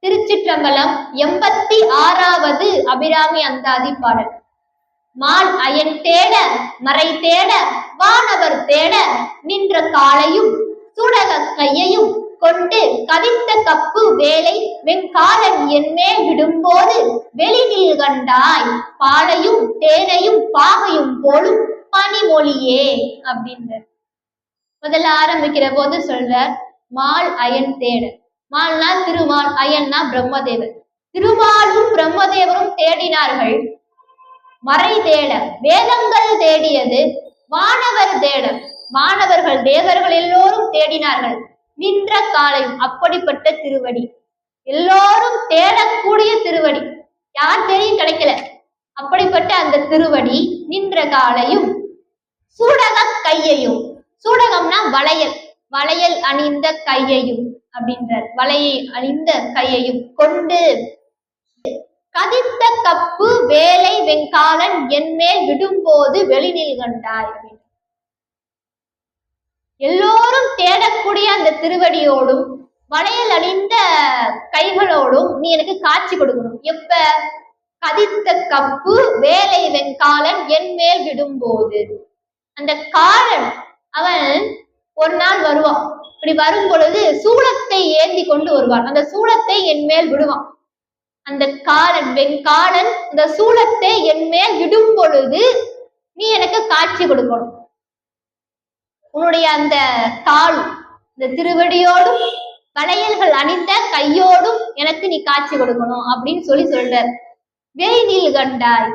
திருச்சிற்றம்பலம் 86வது அபிராமி அந்தாதி பாடல். Mall iron தேட மறை தேட வானவர் தேட நின்ற காலையும் சுடக கையையும் கொண்டு கதித்த கப்பு வேலை வெண்காலன் என்மேல் விடும்போது வெளிநீல் கண்டாய் பாலையும் தேனையும் பாகையும் போலும் பனிமொழியே அப்படின்ற. முதல்ல ஆரம்பிக்கிற போது சொல்ற மால் அயன் தேட. மால்னா திருமால், அயன்னா பிரம்மதேவர். திருமாலும் பிரம்மதேவரும் தேடினார்கள். மறை தேட வேதங்கள் தேடியது, வானவர் தேட வானவர்கள் தேவர்கள் எல்லோரும் தேடினார்கள். நின்ற காலையும் அப்படிப்பட்ட திருவடி, எல்லோரும் தேடக்கூடிய திருவடி, யார் தேடியும் கிடைக்கல. அப்படிப்பட்ட அந்த திருவடி நின்ற காலையும் சூடக கையையும், சூடகம்னா வளையல், வளையல் அணிந்த கையையும் அப்படின்றார். வளையை அணிந்த கையையும் கொண்டு கதித்த கப்பு வேலை வெண்காலன் என்மேல் விடும்போது வெளிநீல் கண்டாய். எல்லோரும் தேடக்கூடிய அந்த திருவடியோடும் வளையல் அணிந்த கைகளோடும் நீ எனக்கு காட்சி கொடுக்கணும். எப்ப? கதித்த கப்பு வேலை வெண்காலன் என்மேல் விடும்போது. அந்த காலன் அவன் ஒரு நாள் வருவான். இப்படி வரும் பொழுது சூளத்தை ஏந்தி கொண்டு வருவான். அந்த சூளத்தை என் மேல் விடுவான். அந்த காலன் வெண்காலன் இந்த சூளத்தை என் மேல் விடும் பொழுது நீ எனக்கு காட்சி கொடுக்கணும். உன்னுடைய அந்த தாள், இந்த திருவடியோடும் வளையல்கள் அணிந்த கையோடும் எனக்கு நீ காட்சி கொடுக்கணும் அப்படின்னு சொல்றார். வெளிநீல் கண்டாய்.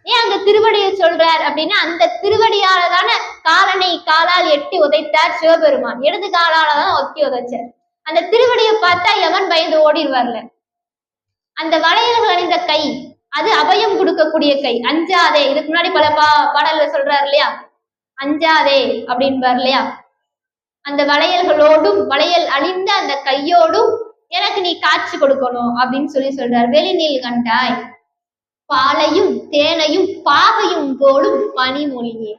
ஏன் அந்த திருவடியை சொல்றார் அப்படின்னா, அந்த திருவடியால தானே காலனை காலால் எட்டி உதைத்தார் சிவபெருமான். இடது காலால தான் ஒத்தி உதைச்சார். அந்த திருவடியை பார்த்தா எவன் பயந்து ஓடிடுவார்ல. அந்த வளையல்கள் அணிந்த கை, அது அபயம் கொடுக்கக்கூடிய கை. அஞ்சாதே, இதுக்கு முன்னாடி பல பாடல்ல சொல்றாரு இல்லையா, அஞ்சாதே அப்படின்பார் இல்லையா. அந்த வளையல்களோடும் வளையல் அணிந்த அந்த கையோடும் எனக்கு நீ காட்சி கொடுக்கணும் அப்படின்னு சொல்றார். வெளிநீல் கண்டாய் பாலையும் தேனையும் பாகையும் போலும் பனிமொழியே.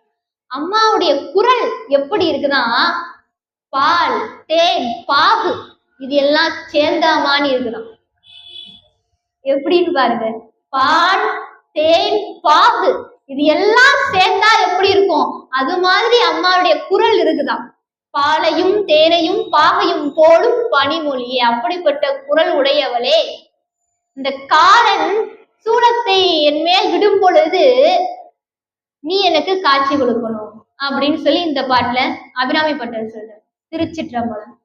அம்மாவுடைய குரல் எப்படி இருக்குன்னா, பால் தேன் பாகு இது எல்லாம் சேர்ந்தாமான்னு இருக்குதான். எப்படின்னு பாருங்க, பால் தேன் பாகு இது எல்லாம் சேர்ந்தா எப்படி இருக்கும், அது மாதிரி அம்மாவுடைய குரல் இருக்குதான். பாலையும் தேனையும் பாகையும் போலும் பனிமொழியே. அப்படிப்பட்ட குரல் உடையவளே, இந்த காலன் சூளத்தை என் மேல் விடும் பொழுது நீ எனக்கு காட்சி கொடுக்கணும் அப்படின்னு சொல்லி இந்த பாட்டுல அபிராமி பட்டர் சொல்ற. திருச்சிற்றம்பலம்.